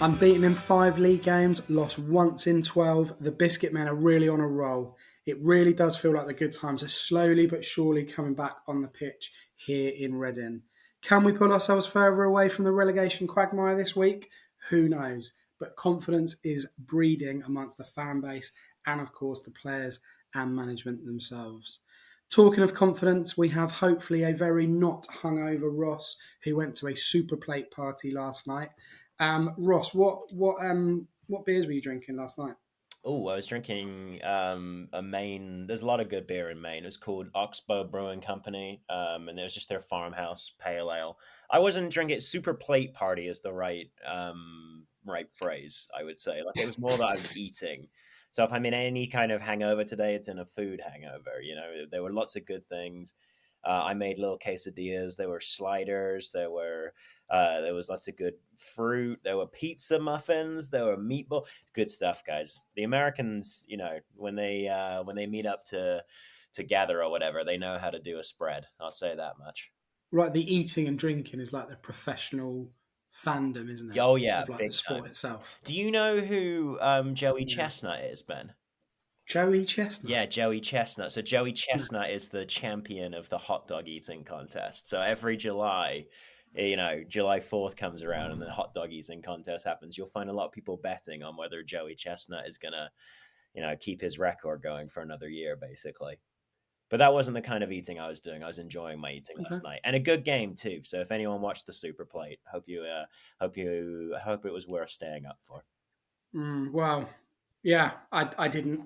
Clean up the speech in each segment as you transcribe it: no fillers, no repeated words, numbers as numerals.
Unbeaten in 5 league games, lost once in 12. The Biscuit Men are really on a roll. It really does feel like the good times are slowly but surely coming back on the pitch here in Reading. Can we pull ourselves further away from the relegation quagmire this week? Who knows? But confidence is breeding amongst the fan base and, of course, the players and management themselves. Talking of confidence, we have hopefully a very not hungover Ross who went to a super plate party last night. Ross, what beers were you drinking last night? Oh, I was drinking a Maine. There's a lot of good beer in Maine. It's called Oxbow Brewing Company, and it was just their farmhouse pale ale. I wasn't drinking it. Super plate party is the right phrase, I would say. Like it was more that I was eating. So if I'm in any kind of hangover today, it's in a food hangover. You know, there were lots of good things. I made little quesadillas. There were sliders. There was lots of good fruit. There were pizza muffins. There were meatball. Good stuff, guys. The Americans, when they meet up to gather or whatever, they know how to do a spread. I'll say that much. Right, the eating and drinking is like the professional fandom, isn't it? Oh yeah, Of like the big sport time. itself. Do you know who Joey Yeah. Chestnut is, Ben? Joey Chestnut. Yeah, Joey Chestnut. So Joey No. Chestnut is the champion of the hot dog eating contest. So every July, July 4th comes around and the hot dog eating contest happens. You'll find a lot of people betting on whether Joey Chestnut is gonna, keep his record going for another year, basically. But that wasn't the kind of eating I was doing. I was enjoying my eating Okay. last night, and a good game too. So if anyone watched the Super Plate, hope it was worth staying up for. Well, yeah, I didn't.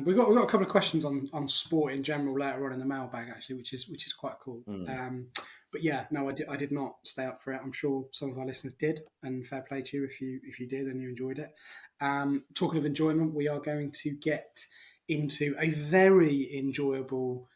We've got a couple of questions on sport in general later on in the mailbag actually, which is quite cool. Mm. But yeah, no, I did not stay up for it. I'm sure some of our listeners did, and fair play to you if you did and you enjoyed it. Talking of enjoyment, we are going to get into a very enjoyable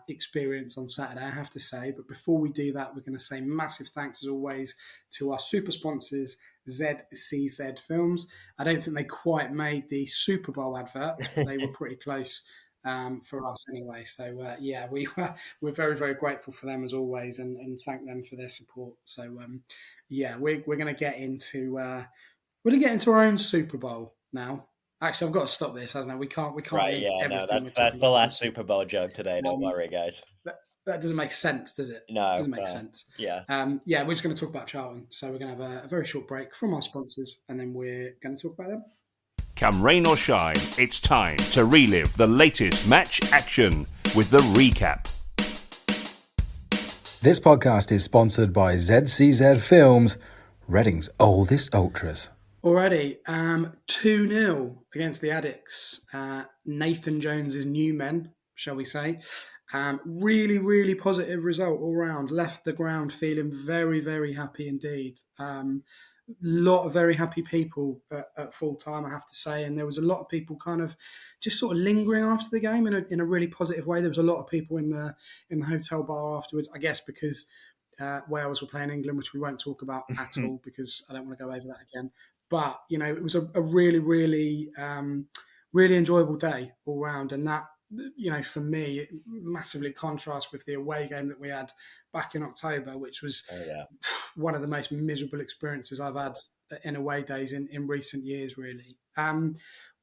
experience on Saturday, I have to say. But before we do that, we're going to say massive thanks as always to our super sponsors, ZCZ Films. I don't think they quite made the Super Bowl adverts, but they were pretty close for us anyway. So yeah, we're very very grateful for them as always, and thank them for their support. So yeah, we're going to get into our own Super Bowl now. Actually, I've got to stop this, hasn't I? We can't Right? link Yeah. No, everything we're that's talking the about to the last Super Super Bowl. Bowl joke today. Don't Um, worry, guys. that doesn't make sense, does it? No. Doesn't make sense. Yeah. Yeah, we're just going to talk about Charlton. So we're going to have a very short break from our sponsors, and then we're going to talk about them. Come rain or shine, it's time to relive the latest match action with the recap. This podcast is sponsored by ZCZ Films, Reading's oldest ultras. Alrighty, 2-0 against the Addicts. Nathan Jones's new men, shall we say. Really, really positive result all round. Left the ground feeling very, very happy indeed. Lot of very happy people at full time, I have to say, and there was a lot of people kind of just sort of lingering after the game in a really positive way. There was a lot of people in the hotel bar afterwards, I guess because Wales were playing England, which we won't talk about at all because I don't want to go over that again. But it was a really, really, really enjoyable day all round, and that for me, it massively contrasts with the away game that we had back in October, which was Oh yeah. one of the most miserable experiences I've had in away days in recent years, really.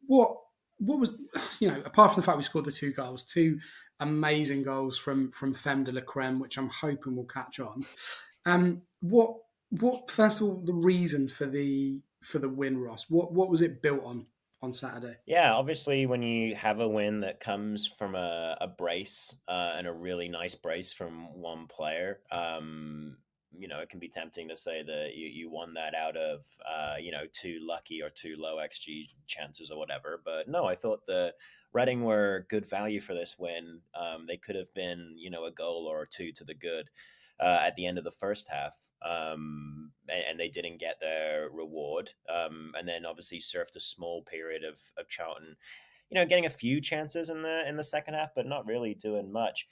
What was, apart from the fact we scored the two amazing goals from Femme de la Creme, which I'm hoping will catch on. What first of all, the reason for the win, Ross? What was it built on Saturday? Yeah, obviously, when you have a win that comes from a brace and a really nice brace from one player, it can be tempting to say that you won that out of, too lucky or too low XG chances or whatever. But no, I thought the Reading were good value for this win. They could have been, a goal or two to the good at the end of the first half. And they didn't get their reward. And then obviously surfed a small period of Charlton, getting a few chances in the second half, but not really doing much.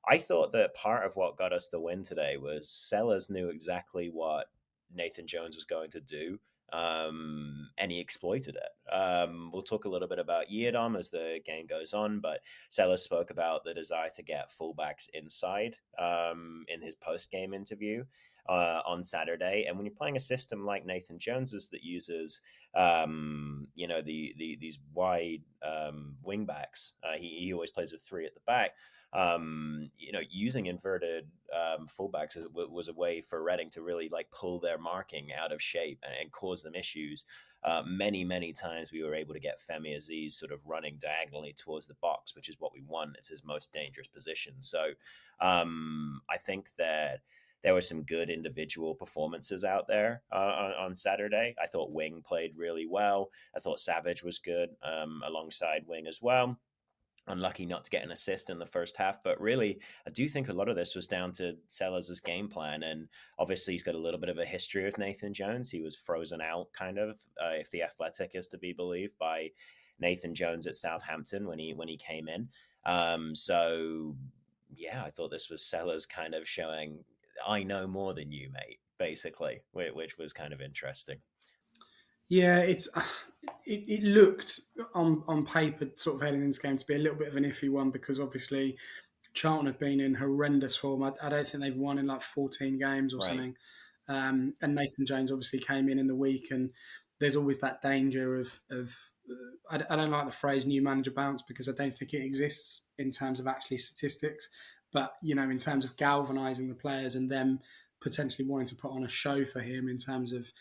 I thought that part of what got us the win today was Sellers knew exactly what Nathan Jones was going to do. And he exploited it. We'll talk a little bit about Yiadom as the game goes on, but Sellers spoke about the desire to get fullbacks inside in his post-game interview. on Saturday. And when you're playing a system like Nathan Jones's that uses, these wide wing backs, he always plays with three at the back. Using inverted fullbacks was a way for Reading to really like pull their marking out of shape and cause them issues. Many times we were able to get Femi Aziz sort of running diagonally towards the box, which is what we want. It's his most dangerous position. So I think that there were some good individual performances out there on Saturday. I thought Wing played really well. I thought Savage was good alongside Wing as well. Unlucky not to get an assist in the first half, but really, I do think a lot of this was down to Sellers' game plan. And obviously, he's got a little bit of a history with Nathan Jones. He was frozen out, kind of, if the Athletic is to be believed, by Nathan Jones at Southampton when he came in. So yeah, I thought this was Sellers kind of showing, I know more than you, mate, basically, which was kind of interesting. Yeah, it looked on paper sort of heading into this game to be a little bit of an iffy one because obviously Charlton have been in horrendous form. I don't think they've won in like 14 games or something. And Nathan Jones obviously came in the week, and there's always that danger of I don't like the phrase new manager bounce because I don't think it exists in terms of actually statistics. But, in terms of galvanising the players and them potentially wanting to put on a show for him in terms of,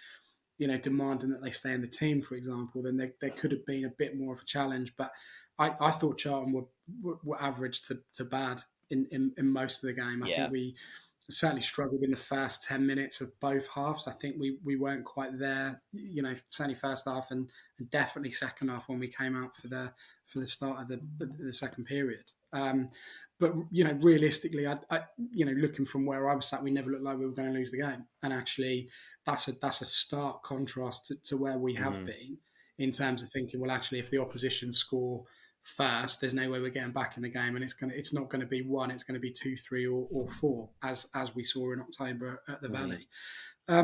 demanding that they stay in the team, for example, then there could have been a bit more of a challenge. But I thought Charlton were average to bad in most of the game. I think we certainly struggled in the first 10 minutes of both halves. I think we weren't quite there, certainly first half and definitely second half when we came out for the start of the second period. But realistically, I looking from where I was sat, we never looked like we were going to lose the game. And actually, that's a stark contrast to where we have been in terms of thinking, well, actually, if the opposition score first, there's no way we're getting back in the game, and it's not going to be 1, it's going to be 2, 3, or 4, as we saw in October at the Valley. I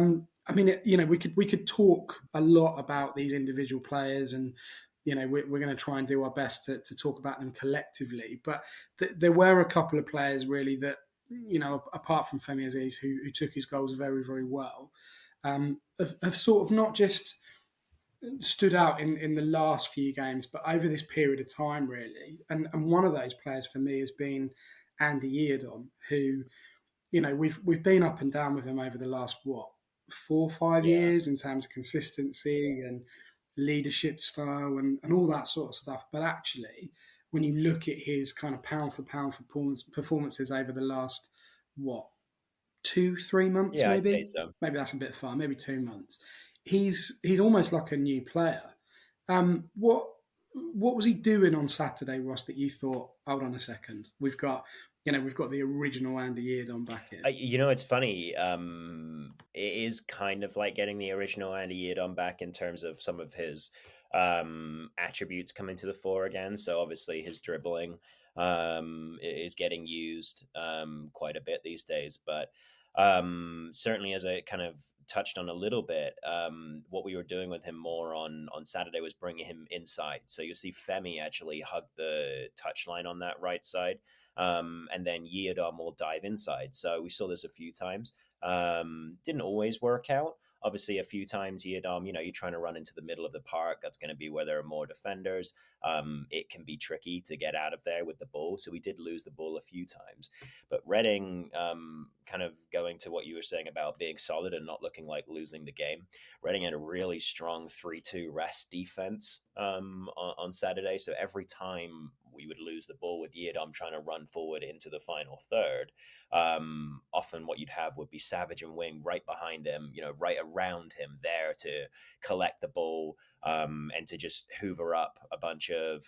mean, we could talk a lot about these individual players, and we're going to try and do our best to talk about them collectively. But there were a couple of players really that, apart from Femi Aziz, who took his goals very, very well, have sort of not just stood out in the last few games, but over this period of time, really. And one of those players for me has been Andy Yiadom, who, we've been up and down with him over the last, 4 or 5 years in terms of consistency and leadership style and all that sort of stuff. But actually, when you look at his kind of pound for pound performances over the last, 2-3 months, maybe? I'd say so. Maybe that's a bit far, maybe 2 months. He's almost like a new player. What was he doing on Saturday, Ross, that you thought, hold on a second, we've got the original Andy Yiadom back in? It's funny. It is kind of like getting the original Andy Yiadom back in terms of some of his attributes coming to the fore again. So obviously his dribbling is getting used quite a bit these days, but certainly, as I kind of touched on a little bit, what we were doing with him more on Saturday was bringing him inside. So you'll see Femi actually hug the touchline on that right side, and then Yiadom will dive inside. So we saw this a few times. Didn't always work out. Obviously, a few times Yiadom, you're trying to run into the middle of the park. That's going to be where there are more defenders. It can be tricky to get out of there with the ball. So we did lose the ball a few times. But Reading, kind of going to what you were saying about being solid and not looking like losing the game, Reading had a really strong 3-2 rest defense on Saturday. So every time we would lose the ball with Yiadom trying to run forward into the final third, often what you'd have would be Savage and Wing right behind him, right around him there to collect the ball and to just hoover up a bunch of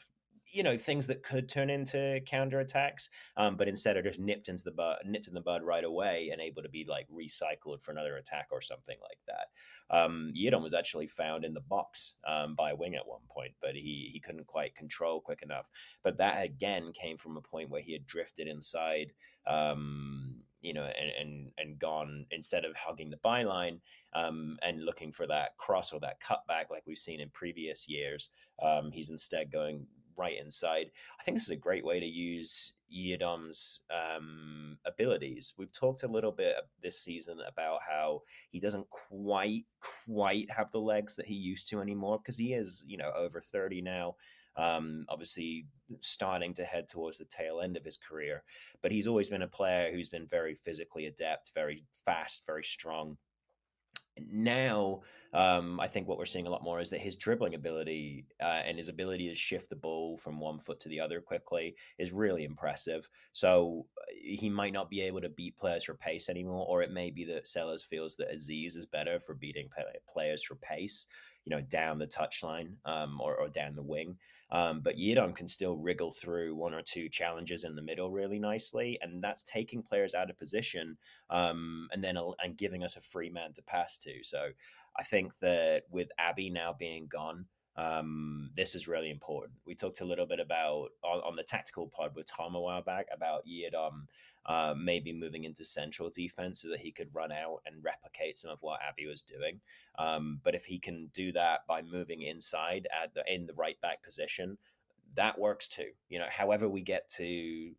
things that could turn into counterattacks, but instead are just nipped in the bud right away and able to be like recycled for another attack or something like that. Yiadom was actually found in the box by Wing at one point, but he couldn't quite control quick enough. But that again came from a point where he had drifted inside, and gone, instead of hugging the byline and looking for that cross or that cutback like we've seen in previous years. He's instead going right inside. I think this is a great way to use Yiadom's abilities. We've talked a little bit this season about how he doesn't quite have the legs that he used to anymore, because he is, over 30 now. Obviously starting to head towards the tail end of his career, but he's always been a player who's been very physically adept, very fast, very strong. Now, I think what we're seeing a lot more is that his dribbling ability and his ability to shift the ball from one foot to the other quickly is really impressive. So he might not be able to beat players for pace anymore, or it may be that Sellers feels that Aziz is better for beating players for pace, down the touchline or down the wing. But Yidom can still wriggle through one or two challenges in the middle really nicely, and that's taking players out of position and giving us a free man to pass to. So I think that with Abby now being gone, this is really important. We talked a little bit about on the tactical pod with Tom a while back about Yidom maybe moving into central defense so that he could run out and replicate some of what Abby was doing. But if he can do that by moving inside in the right back position, that works too. However we get to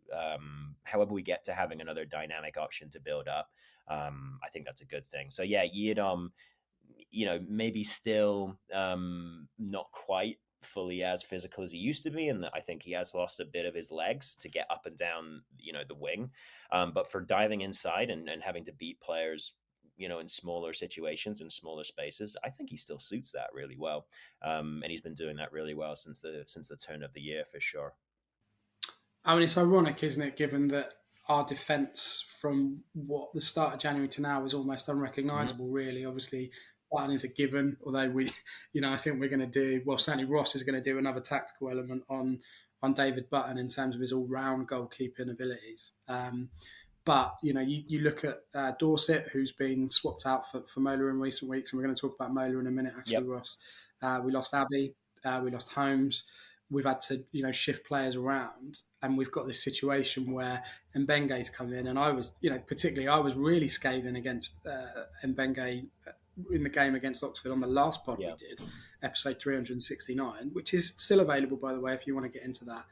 having another dynamic option to build up, I think that's a good thing. So yeah, Yiadom, maybe still not quite fully as physical as he used to be, and I think he has lost a bit of his legs to get up and down, the wing. But for diving inside and having to beat players, in smaller situations and smaller spaces, I think he still suits that really well. And he's been doing that really well since the turn of the year for sure. I mean, it's ironic, isn't it, given that our defence from the start of January to now is almost unrecognisable, really. Obviously, Button is a given, although I think we're going to do, well, certainly Ross is going to do another tactical element on David Button in terms of his all-round goalkeeping abilities. But, you look at Dorset, who's been swapped out for Mola in recent weeks, and we're going to talk about Mola in a minute, actually, yep. Ross. We lost Abbey, we lost Holmes. We've had to, shift players around, and we've got this situation where Mbenge's come in, and I was really scathing against Mbenge in the game against Oxford on the last pod we did, episode 369, which is still available, by the way, if you want to get into that.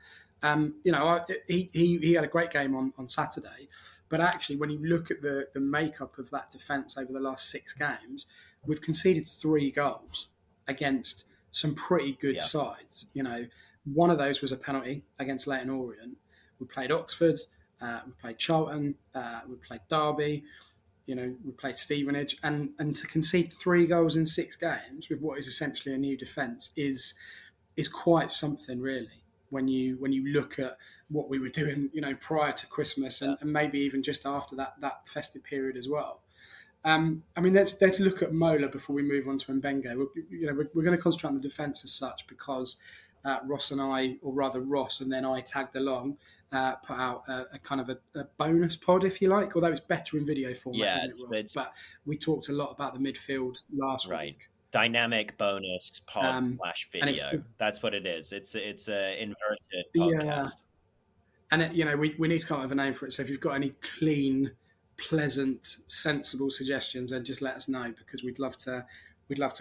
He had a great game on Saturday, but actually, when you look at the makeup of that defence over the last 6 games, we've conceded 3 goals against some pretty good sides. One of those was a penalty against Leyton Orient. We played Oxford, we played Charlton, we played Derby, we played Stevenage, and to concede 3 goals in 6 games with what is essentially a new defence is quite something, really. When you look at what we were doing, prior to Christmas and maybe even just after that festive period as well. I mean, let's look at Mola before we move on to Mbenge. We're going to concentrate on the defence as such because Ross and I, or rather Ross and then I tagged along, put out a kind of a bonus pod, if you like, although it's better in video format, isn't it, Ross? But we talked a lot about the midfield last week. Dynamic bonus pod / video. That's what it is. It's an inverted podcast. Yeah. And we need to come up with a name for it. So if you've got any clean, pleasant, sensible suggestions, then just let us know, because we'd love to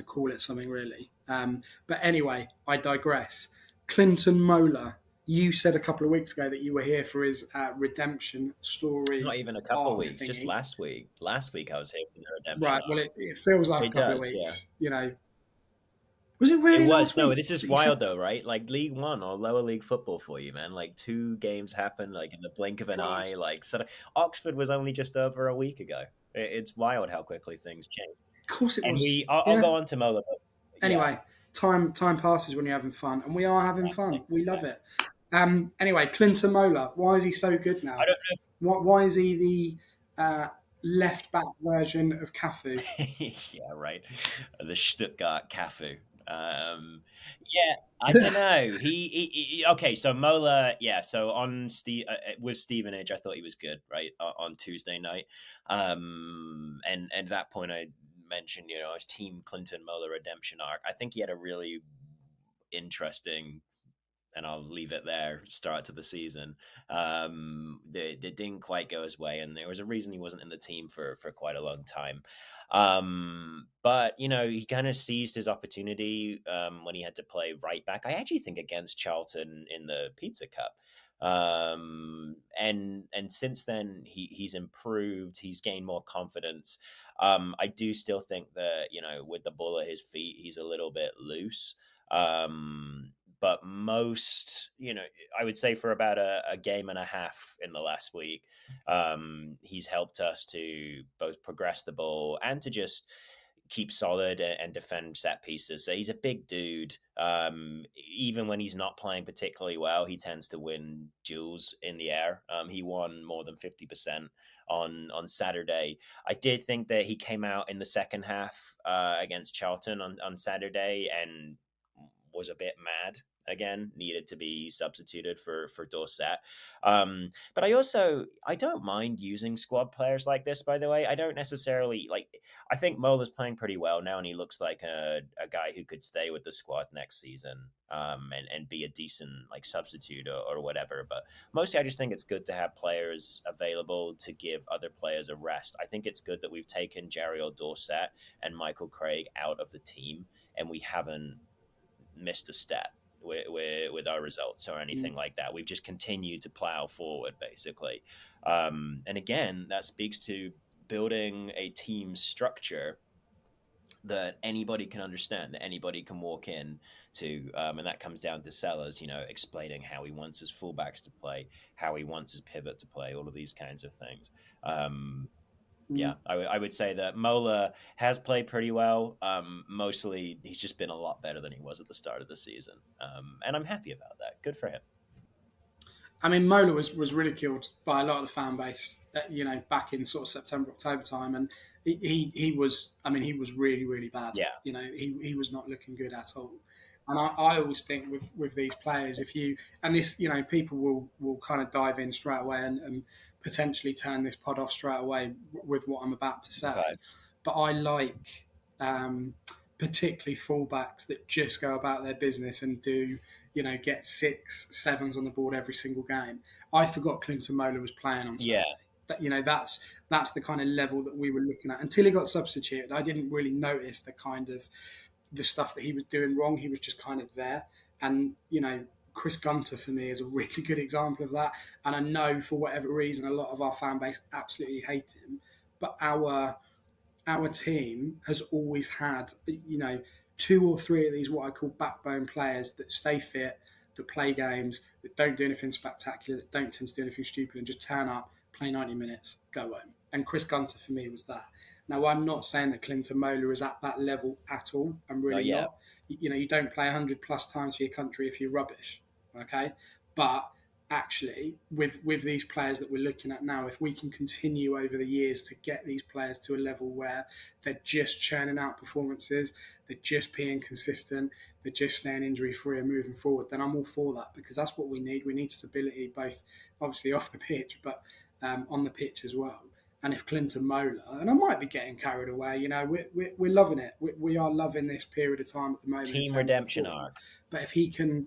call it something, really. But anyway, I digress. Clinton Mola, you said a couple of weeks ago that you were here for his redemption story. Not even a couple of weeks, just last week. Last week I was here for the redemption. Right, well, it feels like a couple of weeks, Was it really? It was. No, this is wild though, right? Like League One or lower league football for you, man. Like 2 games happen like in the blink of an eye. Like Oxford was only just over a week ago. It's wild how quickly things change. Of course it was. And I'll go on to Mola. Anyway, time passes when you're having fun, and we are having fun. We love it. Anyway, Clinton Mola, why is he so good now? I don't know. Why is he the left back version of Cafu? Yeah, right. The Stuttgart Cafu. I don't know. He okay. So Mola, So with Stevenage, I thought he was good, right, on Tuesday night. And at that point, I mentioned, his team Clinton Mola redemption arc. I think he had a really interesting, and I'll leave it there, start to the season. They didn't quite go his way, and there was a reason he wasn't in the team for quite a long time. But he kind of seized his opportunity when he had to play right back. I actually think against Charlton in the Pizza Cup. And since then he's improved. He's gained more confidence. I do still think that, with the ball at his feet, he's a little bit loose. But most, I would say for about a game and a half in the last week, he's helped us to both progress the ball and to just keep solid and defend set pieces. So he's a big dude. Even when he's not playing particularly well, he tends to win duels in the air. He won more than 50% on Saturday. I did think that he came out in the second half against Charlton on Saturday and was a bit mad again, needed to be substituted for Dorset. But I don't mind using squad players like this, by the way. I don't necessarily I think Mola's playing pretty well now, and he looks like a guy who could stay with the squad next season, and be a decent substitute or whatever. But mostly I just think it's good to have players available to give other players a rest. I think it's good that we've taken Jerry Dorset and Michael Craig out of the team, and we haven't missed a step with our results or anything like that. We've just continued to plow forward, basically. And again, that speaks to building a team structure that anybody can understand, that anybody can walk in to. And that comes down to Sellers, explaining how he wants his fullbacks to play, how he wants his pivot to play, all of these kinds of things. Yeah, I would say that Mola has played pretty well. Mostly, he's just been a lot better than he was at the start of the season, and I'm happy about that. Good for him. I mean, Mola was ridiculed by a lot of the fan base, back in sort of September, October time, and he was, I mean, he was really, really bad. Yeah. He was not looking good at all. And I always think with these players, if you, and this, people will kind of dive in straight away and potentially turn this pod off straight away with what I'm about to say. Okay. But I like particularly fullbacks that just go about their business and do, get 6, 7s on the board every single game. I forgot Clinton Mola was playing on Saturday. Yeah. That's the kind of level that we were looking at. Until he got substituted, I didn't really notice the stuff that he was doing wrong. He was just kind of there. And, Chris Gunter for me is a really good example of that. And I know for whatever reason, a lot of our fan base absolutely hate him. But our team has always had, 2 or 3 of these what I call backbone players that stay fit, that play games, that don't do anything spectacular, that don't tend to do anything stupid, and just turn up, play 90 minutes, go home. And Chris Gunter for me was that. Now, I'm not saying that Clinton Mola is at that level at all. I'm really not. You don't play 100 plus times for your country if you're rubbish, okay? But actually, with these players that we're looking at now, if we can continue over the years to get these players to a level where they're just churning out performances, they're just being consistent, they're just staying injury-free and moving forward, then I'm all for that, because that's what we need. We need stability, both obviously off the pitch, but on the pitch as well. And if Clinton Mola, and I might be getting carried away, we're loving it. We are loving this period of time at the moment. Team redemption arc. But if he can,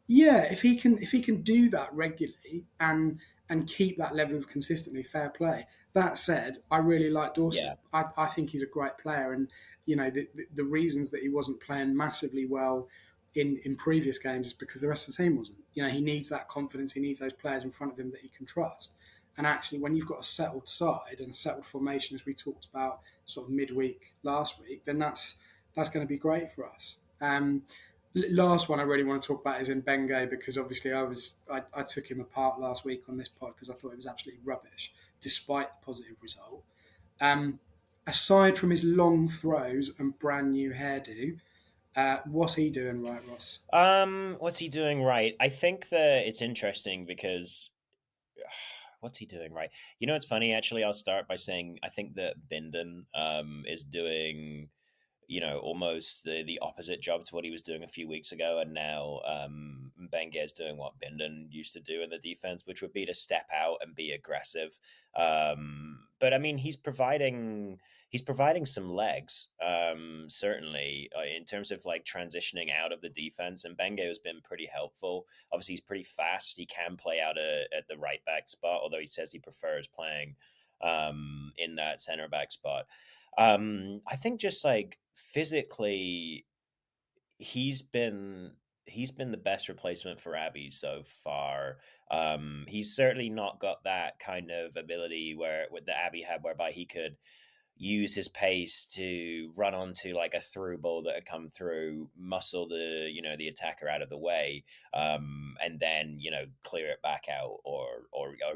if he can do that regularly and keep that level of consistency, fair play. That said, I really like Dorset. Yeah. I think he's a great player, and the reasons that he wasn't playing massively well in previous games is because the rest of the team wasn't. He needs that confidence. He needs those players in front of him that he can trust. And actually, when you've got a settled side and a settled formation, as we talked about sort of midweek last week, then that's going to be great for us. Last one I really want to talk about is in Bengay, because obviously I took him apart last week on this pod because I thought it was absolutely rubbish, despite the positive result. Aside from his long throws and brand new hairdo, what's he doing right, Ross? What's he doing right? I think that it's interesting because what's he doing right? It's funny, actually. I'll start by saying I think that Bindon is doing, almost the opposite job to what he was doing a few weeks ago. And now Bengay is doing what Bindon used to do in the defense, which would be to step out and be aggressive. But I mean, he's providing some legs, certainly, in terms of transitioning out of the defense. And Bengay has been pretty helpful. Obviously, he's pretty fast. He can play out at the right back spot, although he says he prefers playing in that center back spot. I think just physically, he's been he's been the best replacement for Abbey so far. He's certainly not got that kind of ability where with the Abbey had, whereby he could use his pace to run onto like a through ball that had come through, muscle the attacker out of the way, and then clear it back out, or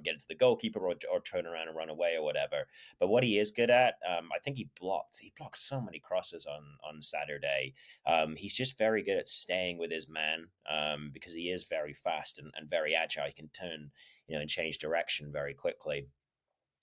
get it to the goalkeeper, or turn around and run away or whatever. But what he is good at, I think he blocked so many crosses on Saturday. He's just very good at staying with his man, because he is very fast and very agile. He can turn and change direction very quickly.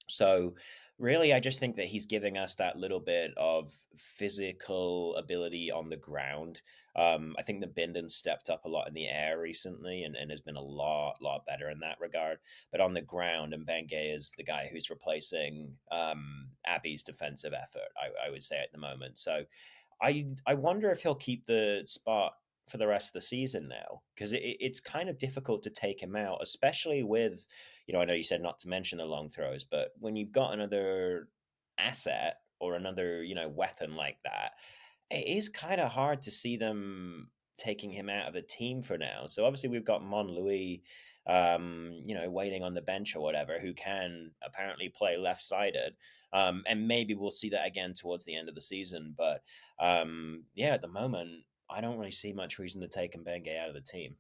So really, I just think that he's giving us that little bit of physical ability on the ground. I think the Bindon stepped up a lot in the air recently and has been a lot better in that regard. But on the ground, and Benge is the guy who's replacing Abbey's defensive effort, I would say, at the moment. So I wonder if he'll keep the spot for the rest of the season now, because it's kind of difficult to take him out, especially with, I know you said not to mention the long throws, but when you've got another asset or another, weapon like that, it is kind of hard to see them taking him out of the team for now. So obviously we've got Monlouis, waiting on the bench or whatever, who can apparently play left-sided. And maybe we'll see that again towards the end of the season. But at the moment, I don't really see much reason to take Mbenge out of the team.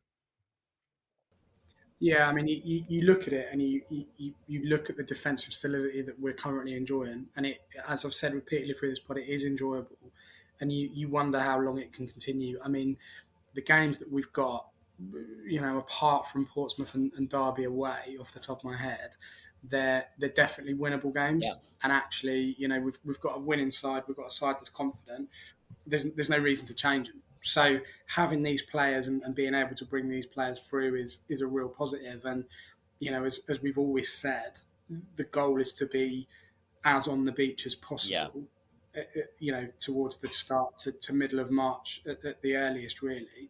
Yeah, I mean, you look at it and you look at the defensive solidity that we're currently enjoying, and it, as I've said repeatedly through this pod, it is enjoyable, and you wonder how long it can continue. I mean, the games that we've got, apart from Portsmouth and Derby away, off the top of my head, they're definitely winnable games. Yeah. And actually, we've got a winning side, we've got a side that's confident. There's no reason to change them. So having these players and being able to bring these players through is a real positive. And as we've always said, the goal is to be as on the beach as possible. Yeah. Towards the start to middle of March at the earliest, really.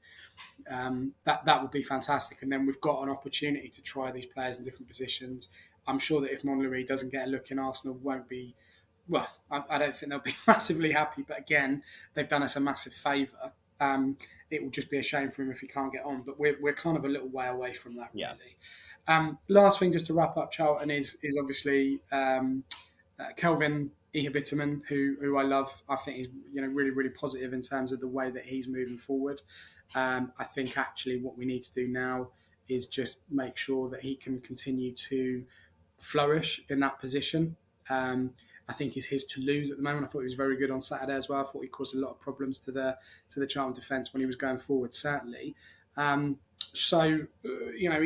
That would be fantastic. And then we've got an opportunity to try these players in different positions. I'm sure that if Monlouis doesn't get a look in, Arsenal won't be. Well, I don't think they'll be massively happy. But again, they've done us a massive favour. It will just be a shame for him if he can't get on. But we're kind of a little way away from that, really. Last thing, just to wrap up, Charlton, is obviously Kelvin Ihibitaman, who I love. I think he's really, really positive in terms of the way that he's moving forward. I think actually what we need to do now is just make sure that he can continue to flourish in that position. I think it's his to lose at the moment. I thought he was very good on Saturday as well. I thought he caused a lot of problems to the Charlton defence when he was going forward, certainly. He's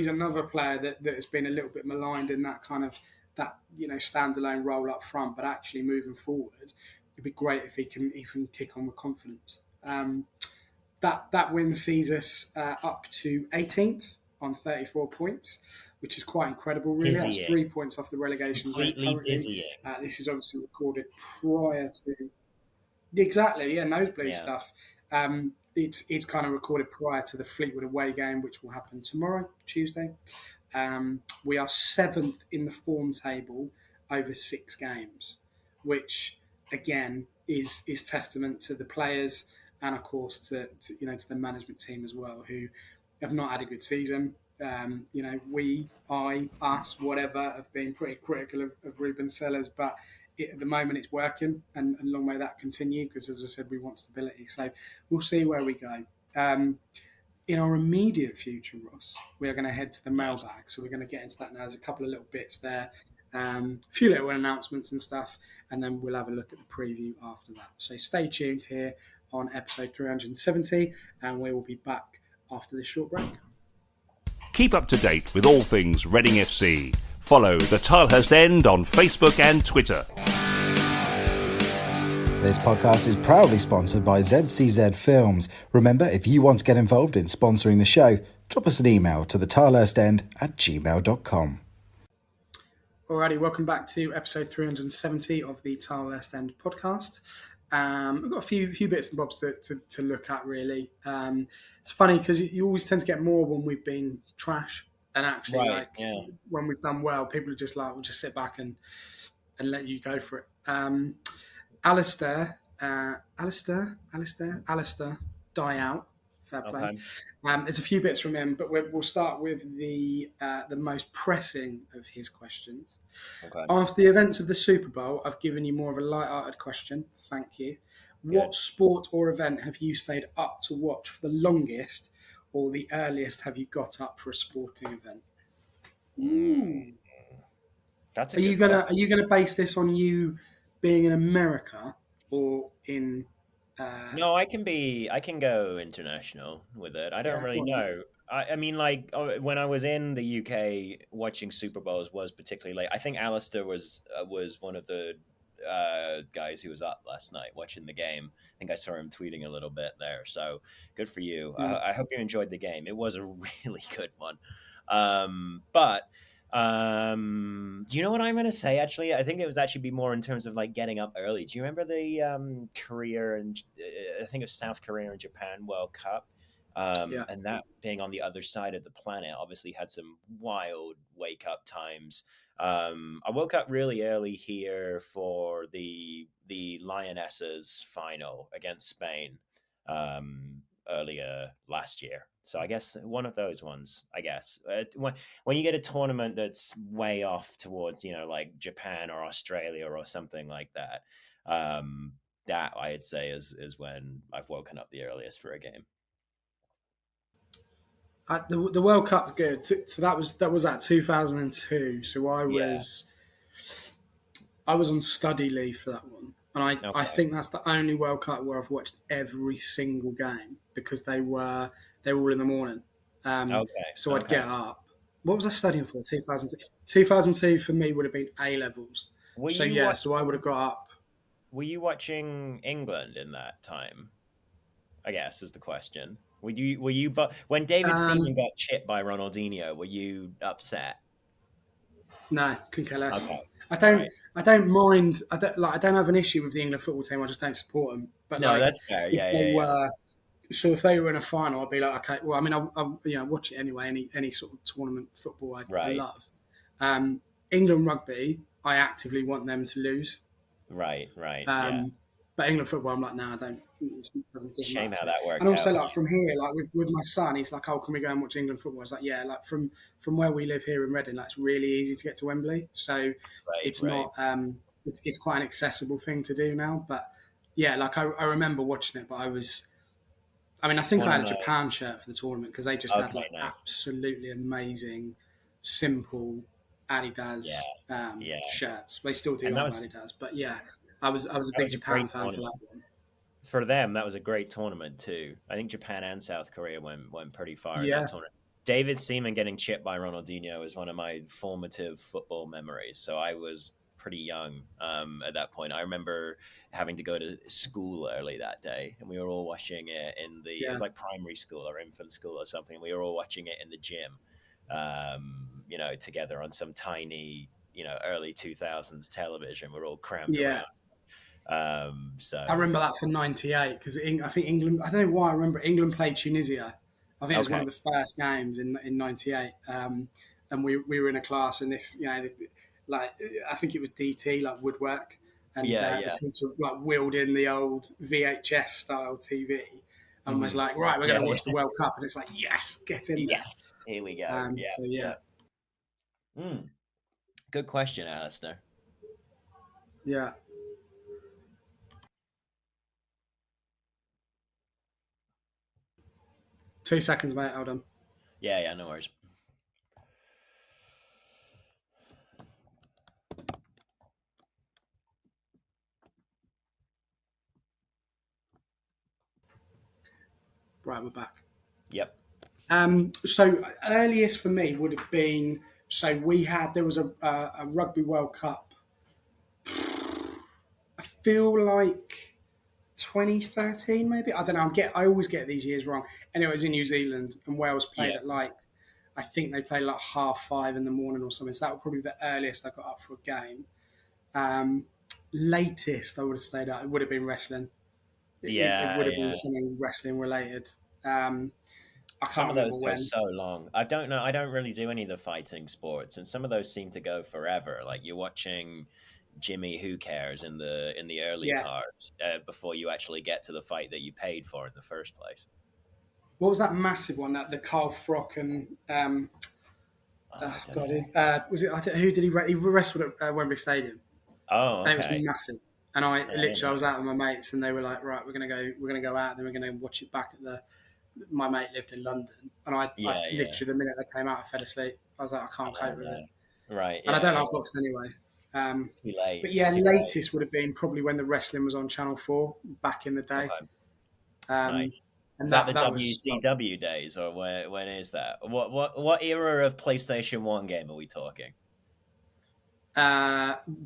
another player that has been a little bit maligned in that kind of standalone role up front, but actually moving forward, it'd be great if he can kick on with confidence. That win sees us up to 18th on 34 points, which is quite incredible, really. Dizzying. That's 3 points off the relegation zone currently. This is obviously recorded prior to... Exactly, nosebleed stuff. It's kind of recorded prior to the Fleetwood away game, which will happen tomorrow, Tuesday. We are 7th in the form table over 6 games, which, again, is testament to the players and, of course, to the management team as well, who have not had a good season. Us, whatever, have been pretty critical of Ruben Sellers, but at the moment it's working, and long may that continue, because, as I said, we want stability. So we'll see where we go. In our immediate future, Ross, we are going to head to the mailbag. So we're going to get into that now. There's a couple of little bits there, a few little announcements and stuff, and then we'll have a look at the preview after that. So stay tuned here on episode 370, and we will be back after this short break. Keep up to date with all things Reading FC. Follow the Tilehurst End on Facebook and Twitter. This podcast is proudly sponsored by ZCZ Films. Remember, if you want to get involved in sponsoring the show, drop us an email to thetilehurstend@gmail.com. Alrighty, welcome back to episode 370 of the Tilehurst End podcast. We've got a few bits and bobs to look at, really. It's funny because you always tend to get more when we've been trash, and actually, when we've done well, people are just like, we'll just sit back and let you go for it. Alistair, die out Fair play. Okay. There's a few bits from him, but we'll start with the most pressing of his questions. Okay. After the events of the Super Bowl, I've given you more of a light-hearted question. Thank you. Good. What sport or event have you stayed up to watch for the longest, or the earliest have you got up for a sporting event? Mm, Ooh. that's a Are you good gonna are question. you gonna base this on you being in America or in? Uh, No, I can go international with it. I don't yeah, really go on then. know. I mean, like when I was in the UK watching Super Bowls was particularly late. I think Alistair was one of the guys who was up last night watching the game. I think I saw him tweeting a little bit there. So good for you. Mm. I hope you enjoyed the game. It was a really good one. But do you know what I'm going to say? Actually, I think it was actually be more in terms of like getting up early. Do you remember the Korea and I think it was South Korea and Japan World Cup? Yeah. And that being on the other side of the planet obviously had some wild wake up times. I woke up really early here for the Lionesses final against Spain earlier last year. So I guess one of those ones. I guess when you get a tournament that's way off towards like Japan or Australia or something like that, that I'd say is when I've woken up the earliest for a game. The World Cup's good. So that was at 2002. So Yeah. I was on study leave for that one, and I Okay. think that's the only World Cup where I've watched every single game because they were all in the morning. Um, Okay. so I'd get Okay. up. What was I studying for? 2002. 2002 for me would have been A levels. Were So you yeah, so I would watching? have got up. Were you watching England in that time? I guess is the question. But when David Seaman Um, got chipped by Ronaldinho, were you upset? no, couldn't care less. Okay. I All don't. right. I don't mind. I don't have an issue with the England football team. I just don't support them. But No, like, that's fair. if Yeah, they yeah, yeah. were So if they were in a final, I'd be like, okay. Well, I mean, I watch it anyway. Any sort of tournament football, I Right. love. Um, England rugby, I actively want them to lose. Right, right. Yeah. Um, but England football, I'm like, no, I don't. It doesn't Shame matter how to me. that And worked also, out. like from here, like with my son, he's like, oh, can we go and watch England football? I was like, yeah. Like from where we live here in Reading, like it's really easy to get to Wembley, so Right, it's right. not. It's quite an accessible thing to do now. But yeah, like I remember watching it, but I mean, I think I One had of a my Japan shirt for the tournament because they just had Okay, like nice. absolutely amazing, simple Yeah, Adidas yeah. shirts. They still do And have Adidas, but yeah, I was a that big was a great Japan fan for that tournament. one. For them, that was a great tournament too. I think Japan and South Korea went pretty far in that Yeah, tournament. David Seaman getting chipped by Ronaldinho is one of my formative football memories. So I was pretty young at that point. I remember having to go to school early that day, and we were all watching it in the. It yeah, was like primary school or infant school or something. We were all watching it in the gym, together on some tiny, early 2000s television. We're all crammed yeah. around. I So remember that for '98 because I think England. I don't know why I remember England played Tunisia. I think it was one okay, of the first games in '98, and we were in a class and this like I think it was DT like woodwork, and yeah, the yeah. teacher like wheeled in the old VHS style TV and was Mhm. like, right, we're going Yeah, to yeah. watch the World Cup, and it's like, yes, get in there. Yes. Here we go. Yeah, So yeah, yeah. Mm. Good question, Alistair. yeah. 2 seconds, mate. Hold on. Yeah, yeah, no worries. Right, we're back. Yep. So earliest for me would have been there was a Rugby World Cup. I feel like 2013 maybe. I don't know. I always get these years wrong. Anyway, it was in New Zealand and Wales played Yeah. at like I think they played like 5:30 in the morning or something. So that would probably be the earliest I got up for a game. Um, Latest I would have stayed up. It would have been wrestling. It Yeah, would have been yeah. something wrestling related. I Some can't of remember those go when. so long. I don't know. I don't really do any of the fighting sports, and some of those seem to go forever. Like you're watching Jimmy Who Cares in the early Yeah, card before you actually get to the fight that you paid for in the first place. what was that massive one? That the Carl Frock and I don't God, know. was it? Who did he wrestled at Wembley Stadium, Oh, and it was okay. massive. And I I didn't literally I know. was out with my mates, and they were like, "Right, we're gonna go out, and then we're gonna watch it back at the." My mate lived in London, and I Yeah, yeah. literally the minute they came out, I fell asleep. I was like, I can't Oh cope with it, no. Right. and I Yeah. don't Yeah. like boxing anyway. Too late. But yeah, Too late. latest would have been probably when the wrestling was on Channel 4 back in the day. Okay. Um, Nice. and Is that the that was just like, WCW days, or when is that? What era of PlayStation 1 game are we talking?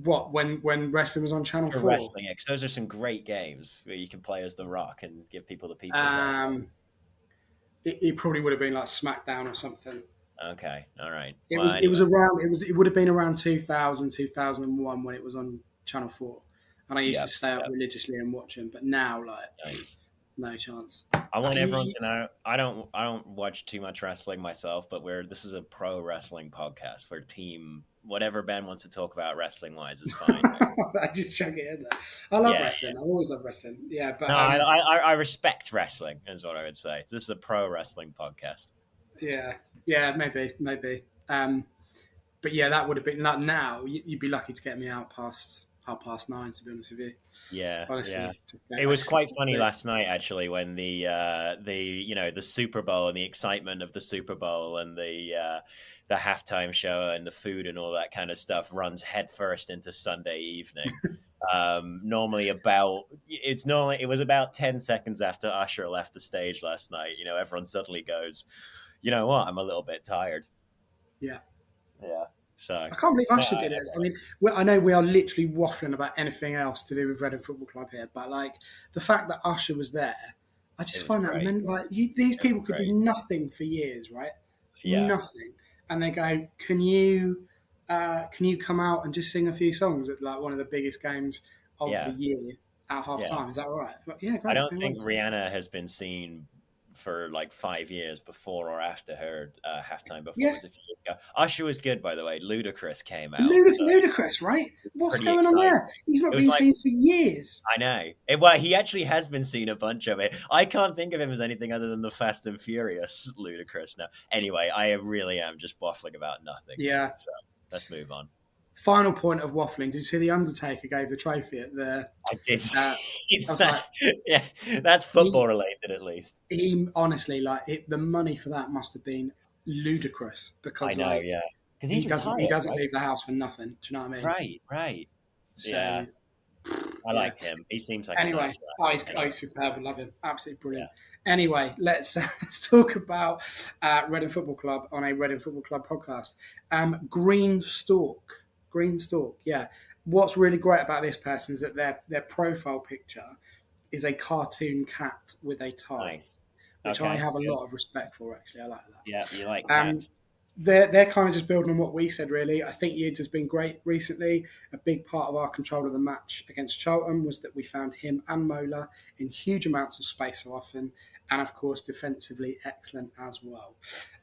what when wrestling was on Channel For 4. wrestling, because those are some great games where you can play as The Rock and give people the people's elbow. It probably would have been like SmackDown or something. Okay, all right. It Well, was it anyway, was around it would have been around 2000 2001 when it was on Channel 4, and I used to yep, stay up yep, religiously and watch them. But now, like, nice. no chance. I want everyone You- to know I don't watch too much wrestling myself, but this is a pro wrestling podcast. We're team whatever Ben wants to talk about wrestling wise is fine. I just chuck it in there. I love Yeah, wrestling. I've always loved wrestling. Yeah, but no, I respect wrestling is what I would say. This is a pro wrestling podcast. yeah, maybe. But yeah, that would have been like now. You'd be lucky to get me out past 9. To be honest with you, Yeah, yeah. honestly, It I was just quite funny last night actually when the Super Bowl and the excitement of the Super Bowl and the halftime show and the food and all that kind of stuff runs headfirst into Sunday evening. It was about 10 seconds after Usher left the stage last night. Everyone suddenly goes, you know what? I'm a little bit tired. Yeah. Yeah. So I can't believe no, Usher did it. I mean, I know we are literally waffling about anything else to do with Reading Football Club here, but like the fact that Usher was there, I it just was find that great. these It was people could do great. nothing for years, right? Yeah. Nothing, and they go, "Can you come out and just sing a few songs at like one of the biggest games of Yeah. the year at half Yeah. time? Is that all right?" But, yeah, I great. don't No think worries. Rihanna has been seen for like 5 years before or after her halftime Yeah, performance a few years ago. Usher was good, by the way. Ludacris came out, so ludicrous, right? What's pretty going on exciting. there? He's not It was been like, seen for years. I know. Well, he actually has been seen a bunch of it. I can't think of him as anything other than the Fast and Furious Ludacris now. Anyway, I really am just waffling about nothing here. Yeah. So let's move on. Final point of waffling. Did you see the Undertaker gave the trophy at the? I did I see was that. like, Yeah, that's he, football related at least. he honestly the money for that must have been ludicrous I because know, like yeah. Because he he's doesn't he retired, doesn't right? leave the house for nothing. Do you know what I mean? Right. Yeah. So I yeah. like him. He seems like a Anyway, nice lad. he's superb. I love him. Absolutely Yeah. brilliant. Anyway, let's talk about Reading Football Club on a Reading Football Club podcast. Green Stalk. Yeah. What's really great about this person is that their profile picture is a cartoon cat with a tie, Nice. which Okay. I have a Good. lot of respect for. Actually, I like that. Yeah, you like Um, cats. they're kind of just building on what we said, really. I think Yids has been great recently. A big part of our control of the match against Charlton was that we found him and Mola in huge amounts of space so often, and of course, defensively excellent as well.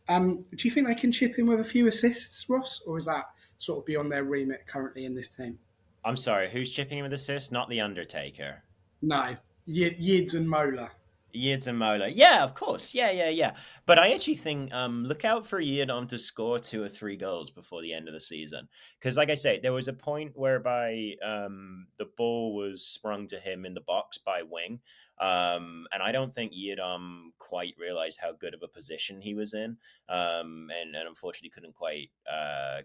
Do you think they can chip in with a few assists, Ross, or is that sort of beyond their remit currently in this team? I'm sorry, who's chipping in with assists? Not the Undertaker. No, Yids and Mola. Yids and Mola. Yeah, of course. Yeah. But I actually think look out for Yidom to score 2 or 3 goals before the end of the season. Because like I say, there was a point whereby the ball was sprung to him in the box by Wing. And I don't think Yidom quite realized how good of a position he was in. And unfortunately couldn't quite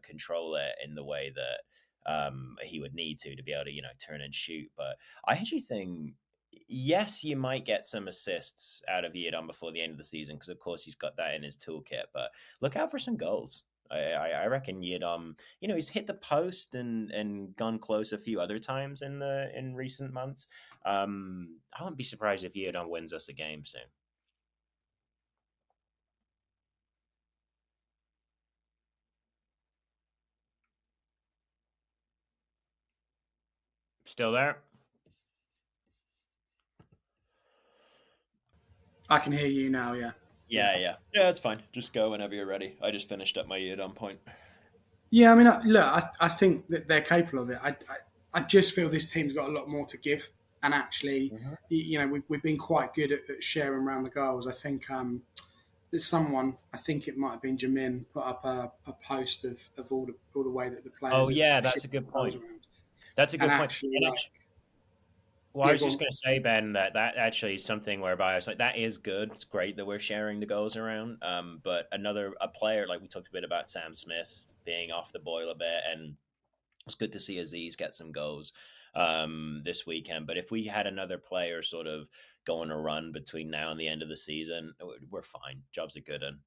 control it in the way that he would need to be able to, turn and shoot. But I actually think yes, you might get some assists out of Yedon before the end of the season because, of course, he's got that in his toolkit. But look out for some goals. I reckon Yedon, he's hit the post and gone close a few other times in recent months. I wouldn't be surprised if Yedon wins us a game soon. Still there? I can hear you now, yeah. Yeah, that's fine. Just go whenever you're ready. I just finished up my Yedon point. Yeah, I mean, look, I think that they're capable of it. I just feel this team's got a lot more to give. And actually, we've been quite good at sharing around the goals. I think there's someone, I think it might have been Jamin, put up a post of all the way that the Oh players yeah, have that's a shifted good the goals point. around. That's a And good point. actually, And like, well, I yeah, was go just on. going to say, Ben, that actually is something whereby I was like, that is good. It's great that we're sharing the goals around. But a player, like we talked a bit about Sam Smith being off the boil a bit, and it's good to see Aziz get some goals this weekend. But if we had another player sort of going a run between now and the end of the season, we're fine. Job's a good one,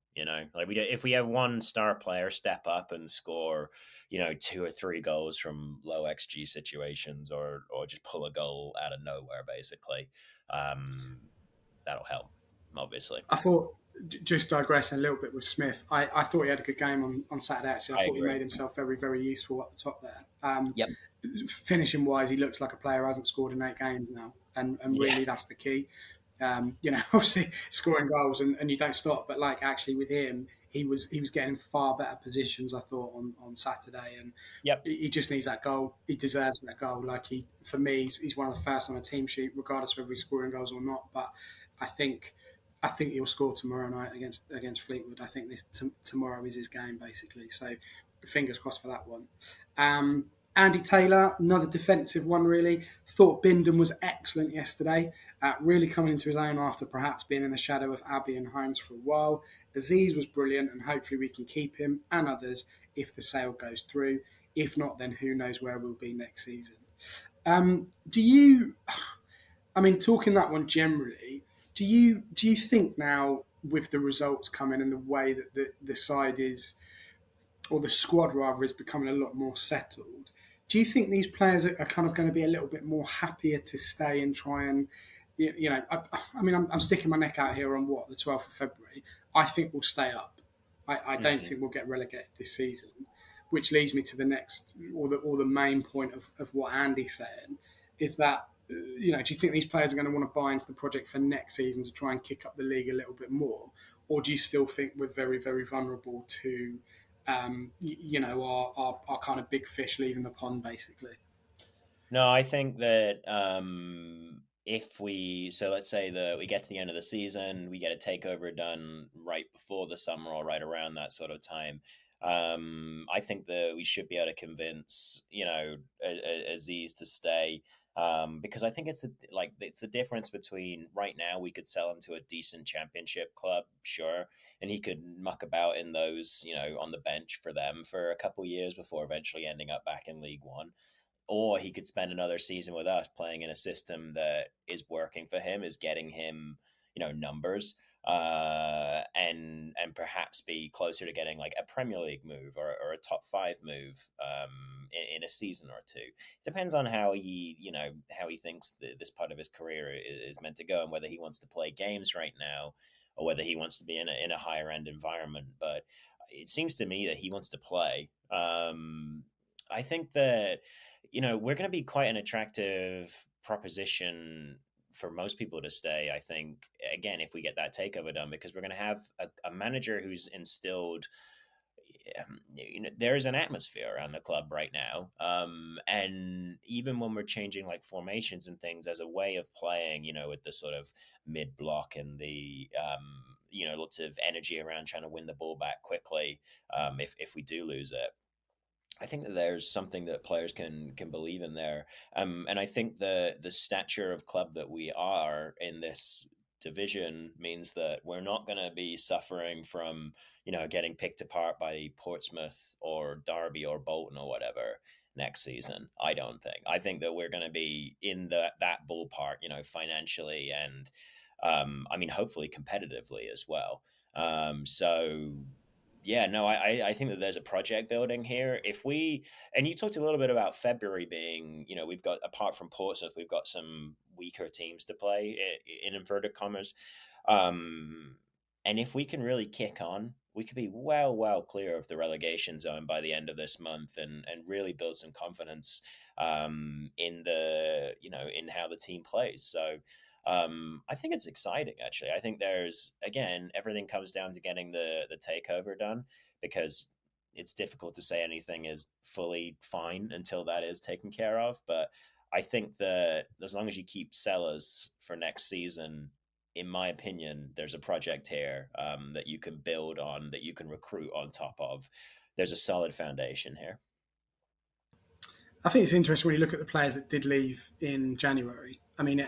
Like if we have one star player step up and score, 2 or 3 goals from low XG situations, or just pull a goal out of nowhere, basically, um, that'll help. Obviously, I thought, just digressing a little bit with Smith, I thought he had a good game on Saturday, actually. I I thought he agree. made himself very, very useful at the top there. Yep. Finishing wise, he looks like a player who hasn't scored in 8 games now. And Yeah. really, that's the key. Obviously scoring goals and you don't stop, but like actually with him, he was getting far better positions, I thought, on Saturday, and Yep. he just needs that goal. He deserves that goal. Like for me, he's one of the first on a team sheet, regardless of whether he's scoring goals or not. But I think I think he'll score tomorrow night against Fleetwood. I think tomorrow is his game, basically. So fingers crossed for that one. Um, Andy Taylor, another defensive one, really. Thought Bindon was excellent yesterday, really coming into his own after perhaps being in the shadow of Abbey and Holmes for a while. Aziz was brilliant, and hopefully we can keep him and others if the sale goes through. If not, then who knows where we'll be next season. Do you, I mean, talking that one generally, do you think now with the results coming and the way that the side is, or the squad rather, is becoming a lot more settled. Do you think these players are kind of going to be a little bit more happier to stay and try and, I mean, I'm sticking my neck out here on the 12th of February. I think we'll stay up. I don't think we'll get relegated this season, which leads me to the next, or the main point of what Andy's saying, is that, do you think these players are going to want to buy into the project for next season to try and kick up the league a little bit more? Or do you still think we're very, very vulnerable to our kind of big fish leaving the pond, basically? No, I think that if so let's say that we get to the end of the season, we get a takeover done right before the summer or right around that sort of time. I think that we should be able to convince, Aziz to stay. Because I think it's the difference between right now we could sell him to a decent championship club, sure, and he could muck about in those, on the bench for them for a couple years before eventually ending up back in League One, or he could spend another season with us playing in a system that is working for him, is getting him, numbers, and perhaps be closer to getting like a Premier League move or a top 5 move in a season or two. Depends on how he thinks this part of his career is meant to go, and whether he wants to play games right now or whether he wants to be in a higher end environment. But it seems to me that he wants to play. I think that we're going to be quite an attractive proposition for most people to stay. I think, again, if we get that takeover done, because we're going to have a manager who's instilled, there is an atmosphere around the club right now. And even when we're changing like formations and things as a way of playing, with the sort of mid block and the, lots of energy around trying to win the ball back quickly, if we do lose it. I think that there's something that players can believe in there, and I think the stature of club that we are in this division means that we're not going to be suffering from getting picked apart by Portsmouth or Derby or Bolton or whatever next season. I don't think. I think that we're going to be in that ballpark, financially and I mean hopefully competitively as well. So yeah, no, I think that there's a project building here. And you talked a little bit about February being, we've got, apart from Portsmouth, we've got some weaker teams to play in inverted commas. And if we can really kick on, we could be well clear of the relegation zone by the end of this month, and really build some confidence in in how the team plays. So I think it's exciting, actually. I think again, everything comes down to getting the takeover done, because it's difficult to say anything is fully fine until that is taken care of. But I think that as long as you keep sellers for next season, in my opinion, there's a project here that you can build on, that you can recruit on top of. There's a solid foundation here. I think it's interesting when you look at the players that did leave in January. I mean,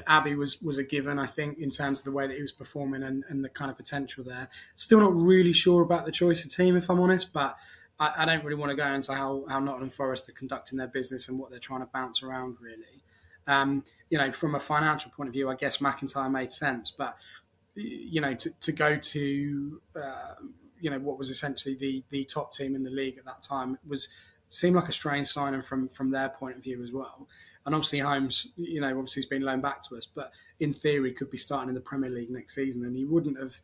Abbey was a given, I think, in terms of the way that he was performing and the kind of potential there. Still not really sure about the choice of team, if I'm honest, but I don't really want to go into how Nottingham Forest are conducting their business and what they're trying to bounce around, really. From a financial point of view, I guess McIntyre made sense, but to go to what was essentially the top team in the league at that time seemed like a strange signing from their point of view as well. And obviously Holmes, obviously he's been loaned back to us, but in theory could be starting in the Premier League next season. And you wouldn't have,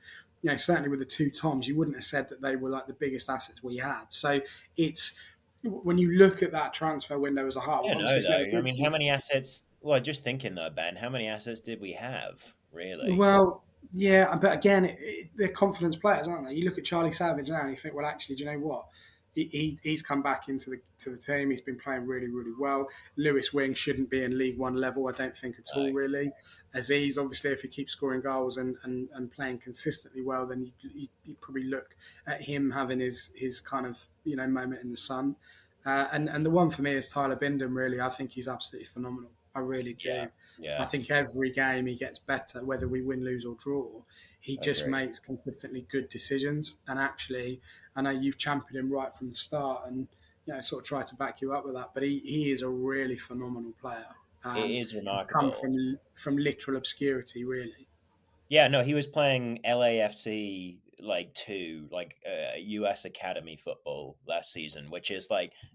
certainly with the two Toms, you wouldn't have said that they were like the biggest assets we had. So it's when you look at that transfer window as a whole. I don't know, though. I mean, how many assets? Well, just thinking though, Ben, how many assets did we have really? Well, yeah, but again, they're confidence players, aren't they? You look at Charlie Savage now and you think, well, actually, do you know what? He's come back into the team. He's been playing really, really well. Lewis Wing shouldn't be in League One level, I don't think at all, really. Aziz, obviously, if he keeps scoring goals and playing consistently well, then you probably look at him having his kind of moment in the sun. And the one for me is Tyler Bindon. Really, I think he's absolutely phenomenal. I really do. Yeah. I think every game he gets better, whether we win, lose, or draw. He just makes consistently good decisions. And actually, I know you've championed him right from the start and sort of tried to back you up with that. But he is a really phenomenal player. It is Come remarkable. from literal obscurity, really. Yeah, no, he was playing LAFC US Academy football last season, which is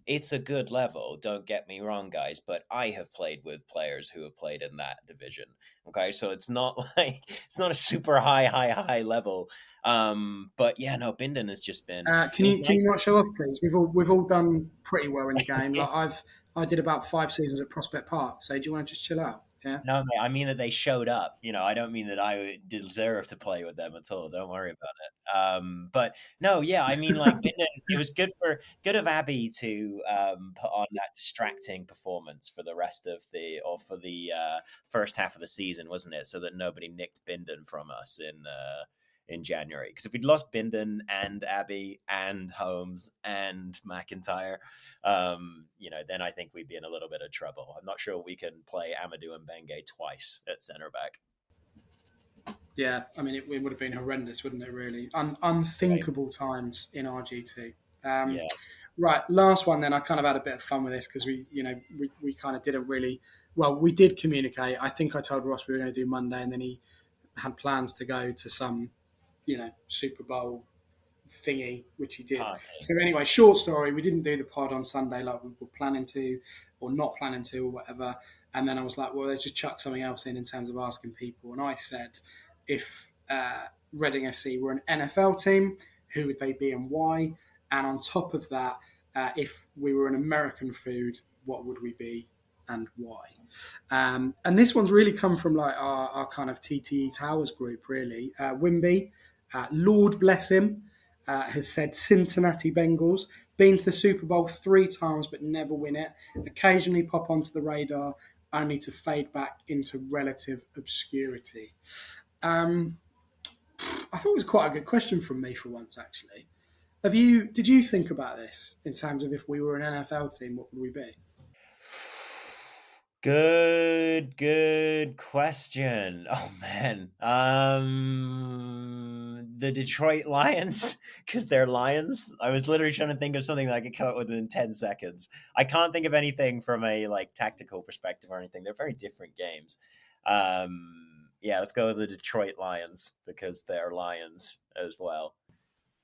it's a good level. Don't get me wrong, guys, but I have played with players who have played in that division. Okay, so it's not it's not a super high level. But yeah, no, Bindon has just been. Can you not show off, please? We've all done pretty well in the game. I did about 5 seasons at Prospect Park. So do you want to just chill out? Yeah. No, mate, I mean that they showed up. I don't mean that I deserve to play with them at all. Don't worry about it. But no, yeah, I mean, it was good of Abbey to put on that distracting performance for the rest of for the first half of the season, wasn't it? So that nobody nicked Bindon from us in January. Because if we'd lost Bindon and Abbey and Holmes and McIntyre, then I think we'd be in a little bit of trouble. I'm not sure we can play Amadou and Benge twice at centre back. Yeah, I mean, it would have been horrendous, wouldn't it, really? Unthinkable times in RG2. Right, last one then. I kind of had a bit of fun with this because we kind of didn't really... Well, we did communicate. I think I told Ross we were going to do Monday and then he had plans to go to some Super Bowl thingy, which he did. Party. So anyway, short story, we didn't do the pod on Sunday like we were planning to or not planning to or whatever. And then I was like, well, let's just chuck something else in terms of asking people. And I said, if Reading FC were an NFL team, who would they be and why? And on top of that, if we were an American food, what would we be and why? And this one's really come from our kind of TTE Towers group, really. Wimby, Lord bless him, has said Cincinnati Bengals, been to the Super Bowl 3 times but never win it, occasionally pop onto the radar only to fade back into relative obscurity. I thought it was quite a good question from me for once, actually. Did you think about this in terms of if we were an NFL team, what would we be? Good question. Oh man. The Detroit Lions, because they're Lions. I was literally trying to think of something that I could come up with in 10 seconds. I can't think of anything from a tactical perspective or anything. They're very different games. Let's go with the Detroit Lions because they're Lions as well.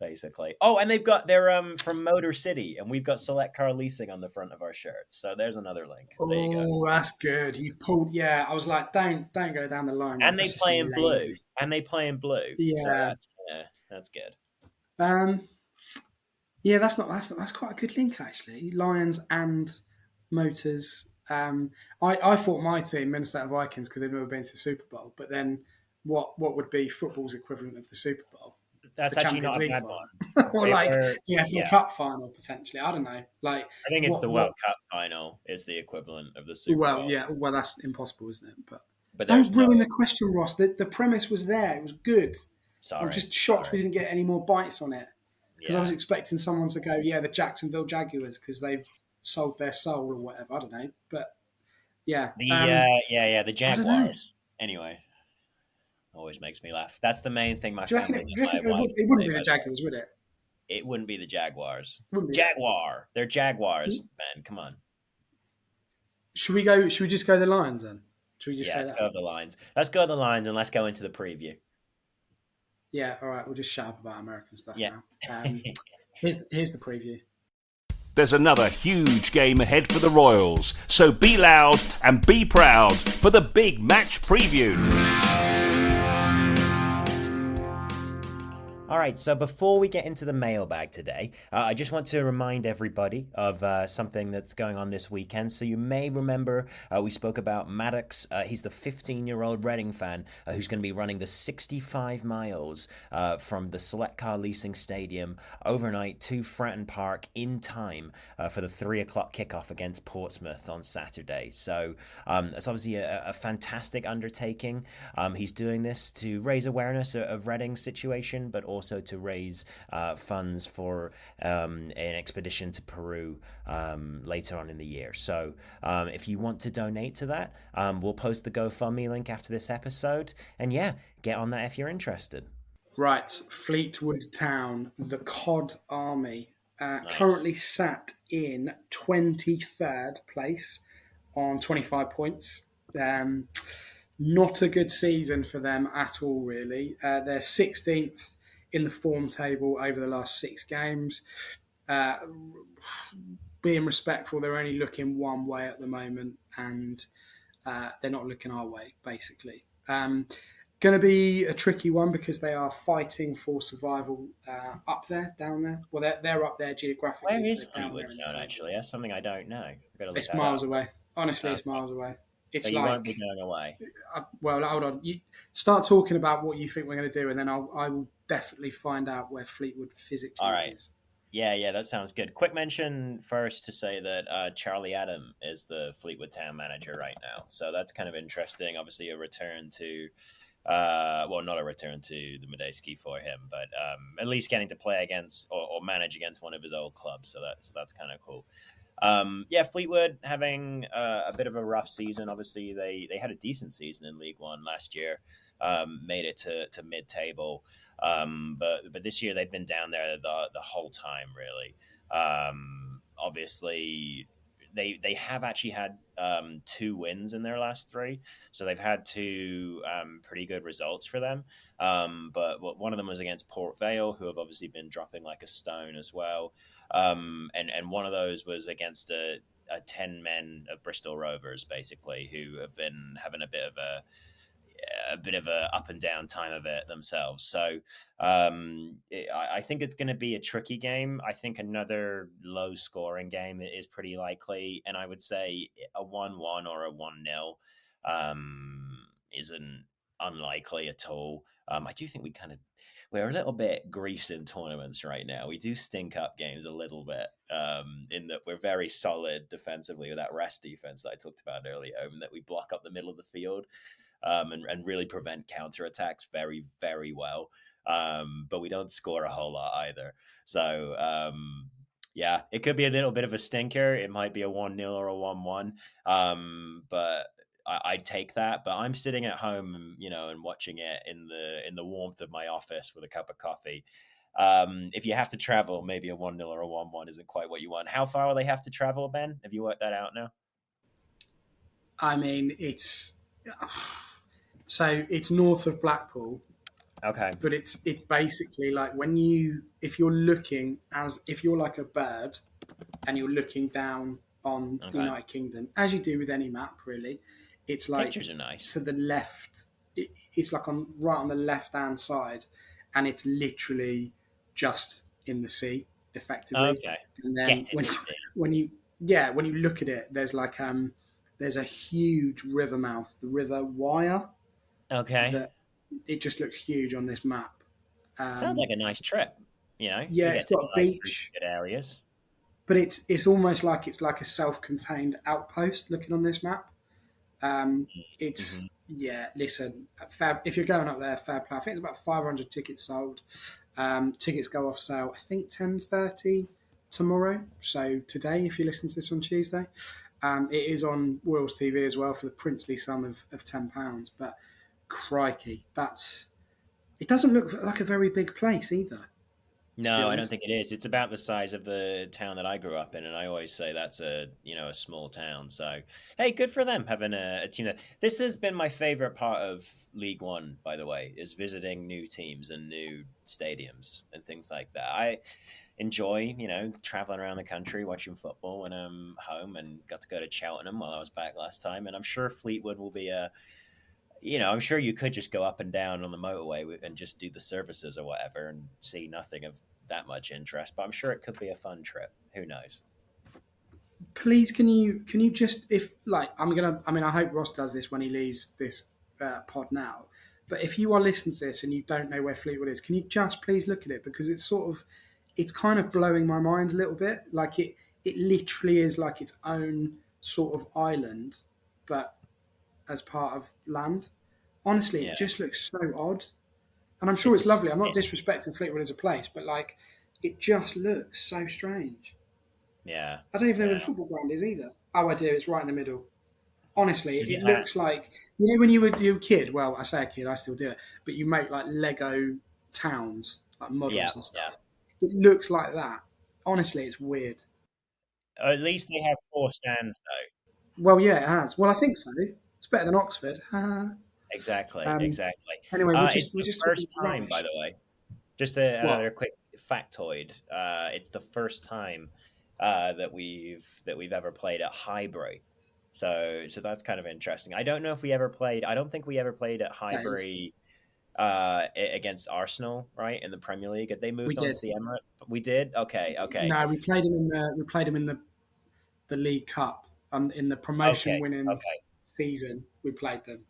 Basically. Oh, and they're from Motor City, and we've got Select Car Leasing on the front of our shirts. So there's another link. There you go. Oh, that's good. You've pulled. Yeah, I was like, don't go down the line. And they play in blue. Yeah, so that's good. Yeah, that's quite a good link actually. Lions and Motors. I thought my team, Minnesota Vikings, because they've never been to the Super Bowl. But then, what would be football's equivalent of the Super Bowl? That's the actually Champions not a League bad final, one. or They like were, the FA yeah. Cup final potentially. I don't know. Like I think it's the what? World Cup final is the equivalent of the Super Well, Bowl, yeah. Well, that's impossible, isn't it? But but there's don't no. ruin the question, Ross. The premise was there. It was good. I'm Sorry, just shocked we sorry. didn't get any more bites on it because I was Yeah, expecting someone to go, yeah, the Jacksonville Jaguars because they've sold their soul or whatever. I don't know, but yeah, the I don't know. Jaguars. Anyway, always makes me laugh. That's the main thing my Do you reckon family it, and do you my reckon wife it wouldn't say. be By the the way, Jaguars, would it? it wouldn't be the Jaguars. Wouldn't be it. Jaguar. They're Jaguars, man. Come on. Should we go? Should we just go the Lions then? Should we just Yeah, say let's that? go the lines. Let's go the lines and let's go into the preview. Yeah. All right. We'll just shut up about American stuff Yeah. now. Here's the preview. There's another huge game ahead for the Royals, so be loud and be proud for the big match preview. All right, so before we get into the mailbag today, I just want to remind everybody of something that's going on this weekend. So you may remember we spoke about Maddox. He's the 15-year-old Reading fan who's going to be running the 65 miles from the Select Car Leasing Stadium overnight to Fratton Park in time for the 3 o'clock kickoff against Portsmouth on Saturday. So it's obviously a fantastic undertaking. He's doing this to raise awareness of Reading's situation, but also to raise funds for an expedition to Peru later on in the year. So if you want to donate to that, we'll post the GoFundMe link after this episode. And yeah, get on that if you're interested. Right, Fleetwood Town, the COD Army, Nice. currently sat in 23rd place on 25 points. Not a good season for them at all, really. They're 16th in the form table over the last 6 games. Being respectful, they're only looking one way at the moment, and they're not looking our way, basically. Going to be a tricky one because they are fighting for survival up there, down there. Well, they're up there geographically. Where is but down Fleetwood there in the Town, table. actually? That's something I don't know. I've got to look It's that miles up. away. Honestly, Okay. it's miles away. It's So you like, won't be going away. well, hold on. You start talking about what you think we're going to do, and then I will definitely find out where Fleetwood physically All right. is. Yeah, that sounds good. Quick mention first to say that Charlie Adam is the Fleetwood Town manager right now. So that's kind of interesting. Obviously, a return to, well, not a return to the Medeski for him, but at least getting to play against or manage against one of his old clubs. So that's kind of cool. Fleetwood having a bit of a rough season. Obviously, they had a decent season in League One last year, made it to mid-table. But this year they've been down there the whole time, really. Obviously, they have actually had 2 wins in their last 3, so they've had 2 pretty good results for them. But one of them was against Port Vale, who have obviously been dropping like a stone as well. And one of those was against a 10 men of Bristol Rovers, basically, who have been having a bit of a up and down time of it themselves. So I think it's going to be a tricky game. I think another low scoring game is pretty likely, and I would say a 1-1 or a 1-0 isn't unlikely at all. I do think we're a little bit greased in tournaments right now. We do stink up games a little bit, in that we're very solid defensively with that rest defense that I talked about earlier, and that we block up the middle of the field. And really prevent counterattacks very, very well. But we don't score a whole lot either. So, it could be a little bit of a stinker. It might be a 1-0 or a 1-1. But I'd take that. But I'm sitting at home, and watching it in the warmth of my office with a cup of coffee. If you have to travel, maybe a 1-0 or a 1-1 isn't quite what you want. How far will they have to travel, Ben? Have you worked that out now? I mean, it's north of Blackpool. Okay. But it's basically like if you're like a bird and you're looking down on the United Kingdom, as you do with any map, really, it's like Pictures are nice. to the left. It's like right on the left-hand side, and it's literally just in the sea, effectively. Okay. And then when you look at it, there's like there's a huge river mouth, the River Wyre. Okay. That it just looks huge on this map. Sounds like a nice trip. Yeah, You it's get to got a drive through some beach, good areas. but it's almost like it's like a self-contained outpost. Looking on this map, Mm-hmm. it's yeah. Listen, fab. If you're going up there, fair play. I think it's about 500 tickets sold. Tickets go off sale. I think 10:30 tomorrow. So today, if you listen to this on Tuesday, it is on Royals TV as well for the princely sum of £10. But crikey, it doesn't look like a very big place either. To be No, I don't think honest, it is. It's about the size of the town that I grew up in, and I always say that's a small town. So, hey, good for them having a team. This has been my favorite part of League One, by the way, is visiting new teams and new stadiums and things like that. I enjoy, traveling around the country watching football when I'm home, and got to go to Cheltenham while I was back last time. And I'm sure Fleetwood will be I'm sure you could just go up and down on the motorway and just do the services or whatever and see nothing of that much interest. But I'm sure it could be a fun trip. Who knows? please can you just if like I mean I hope Ross does this when he leaves this pod now. But if you are listening to this and you don't know where Fleetwood is, can you just please look at it because it's kind of blowing my mind a little bit. Like it literally is like its own sort of island, but as part of land. Honestly, Yeah, it just looks so odd. And I'm sure it's it's lovely. I'm a not disrespecting Fleetwood as a place, but like it just looks so strange. yeah, I don't even know where yeah. the football ground is either. Oh, I do. It's right in the middle. Honestly, Does it it have? looks like when you were a kid. Well, I say a kid, I still do it. But you make like Lego towns, like Yeah, models and yeah. stuff. It looks like that. Honestly, it's weird. At least they have four stands though. Well, yeah, it has. Well, I think so. It's better than Oxford. Exactly, exactly. Anyway, It's we're the just talking first time, by rubbish. the way. Just What? another quick factoid. It's the first time that we've ever played at Highbury. So that's kind of interesting. I don't know if we ever played. I don't think we ever played at That is. Highbury against Arsenal, right, in the Premier League. Had they We moved on did. to the Emirates? We did. Okay, okay, No, we played him in the League Cup. In the promotion okay, winning okay. season, we played them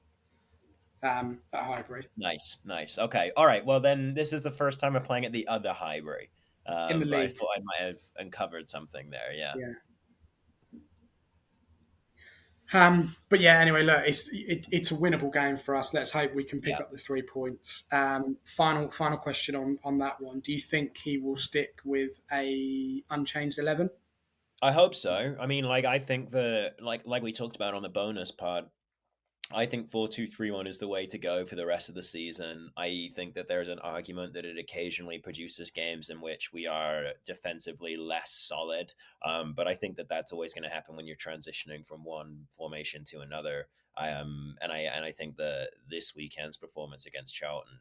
at Highbury Nice, nice. Okay, all right. Well, then this is the first time we're playing at the other Highbury. in the But I league. thought I might have uncovered something there. Yeah. Yeah. But yeah, anyway, look, it's a winnable game for us. Let's hope we can pick Yeah. up the 3 points. Final question on that one. Do you think he will stick with a unchanged 11? I hope so. I mean, like I think like we talked about on the bonus pod, I think 4-2-3-1 is the way to go for the rest of the season. I think that there's an argument that it occasionally produces games in which we are defensively less solid. But I think that that's always going to happen when you're transitioning from one formation to another. And I think that this weekend's performance against Charlton,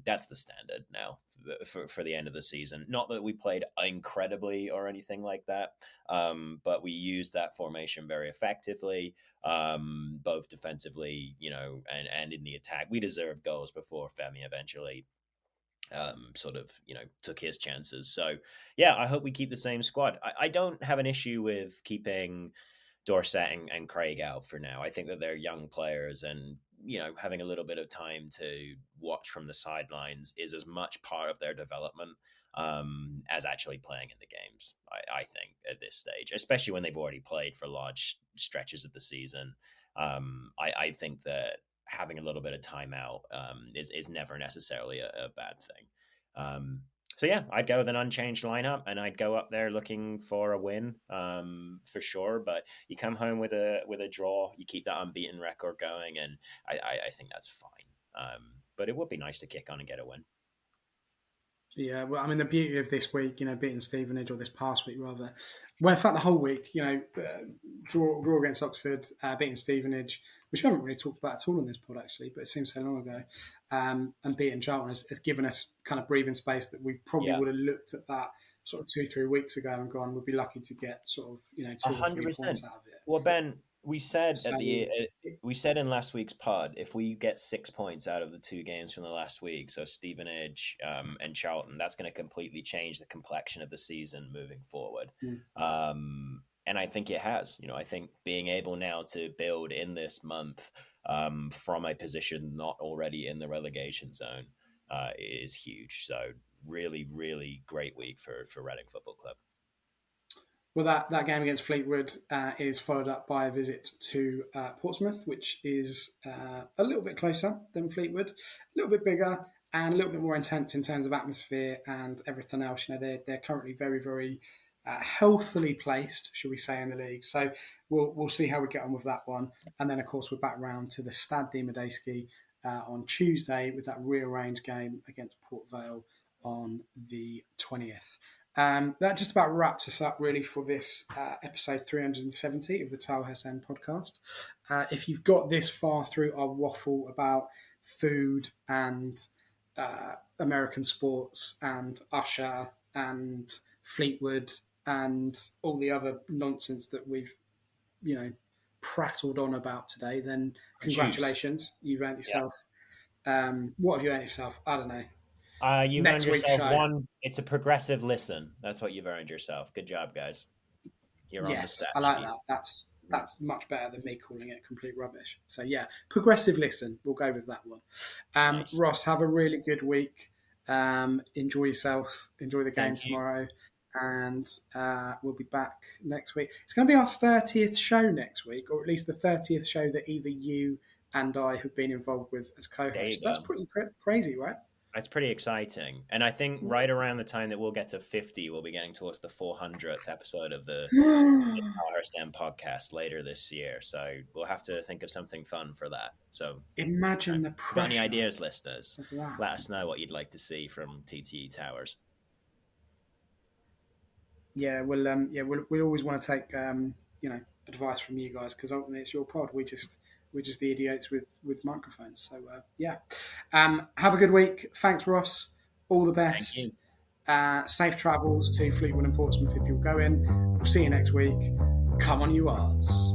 that's the standard now for the end of the season. Not that we played incredibly or anything like that, but we used that formation very effectively, both defensively, and in the attack. We deserved goals before Femi eventually sort of, took his chances. So, yeah, I hope we keep the same squad. I don't have an issue with keeping Dorset and Craig out for now. I think that they're young players, and having a little bit of time to watch from the sidelines is as much part of their development as actually playing in the games. I think at this stage, especially when they've already played for large stretches of the season, I think that having a little bit of time out is never necessarily a bad thing. So yeah, I'd go with an unchanged lineup, and I'd go up there looking for a win for sure. But you come home with a draw, you keep that unbeaten record going, and I think that's fine. But it would be nice to kick on and get a win. Yeah, well, I mean, the beauty of this week, beating Stevenage, or this past week rather, well, in fact, the whole week, draw against Oxford, beating Stevenage, which we haven't really talked about at all on this pod actually, but it seems so long ago, and beating Charlton has given us kind of breathing space that we probably Yeah, would have looked at that sort of 2-3 weeks ago and gone, we'd be lucky to get sort of 2 or 3 points 100%. out of it. Well, Ben, we said So, we said in last week's pod, if we get 6 points out of the two games from the last week, so Stevenage and Charlton, that's going to completely change the complexion of the season moving forward. mm, And I think it has. I think being able now to build in this month from a position not already in the relegation zone is huge. So really, really great week for Reading Football Club. Well, that game against Fleetwood is followed up by a visit to Portsmouth, which is a little bit closer than Fleetwood, a little bit bigger and a little bit more intense in terms of atmosphere and everything else. You know, they're currently very, very healthily placed, shall we say, in the league. So we'll see how we get on with that one. And then, of course, we're back round to the Stade de Medeski on Tuesday with that rearranged game against Port Vale on the 20th. That just about wraps us up really for this episode 370 of the Tilehurst End podcast. If you've got this far through our waffle about food and American sports and Usher and Fleetwood and all the other nonsense that we've, prattled on about today, then congratulations. You've earned yourself. Yeah. What have you earned yourself? I don't know. You've earned yourself one. It's a progressive listen. That's what you've earned yourself. Good job, guys. You're on the stat I like sheet. that. That's much better than me calling it complete rubbish. So yeah, progressive listen. We'll go with that one. Nice. Ross, have a really good week. Enjoy yourself. Enjoy the game tomorrow. And we'll be back next week. It's going to be our 30th show next week, or at least the 30th show that either you and I have been involved with as co-hosts. That's pretty crazy, right? It's pretty exciting. And I think right around the time that we'll get to 50, we'll be getting towards the 400th episode of the Tilehurst End podcast later this year. So we'll have to think of something fun for that. So imagine the pressure. Got any ideas, listeners? Let us know what you'd like to see from TTE Towers. Yeah, we'll always want to take advice from you guys, because ultimately it's your pod. We're just the idiots with microphones. So have a good week. Thanks, Ross. All the best. Thank you. Safe travels to Fleetwood and Portsmouth if you'll go in. We'll see you next week. Come on, you arts.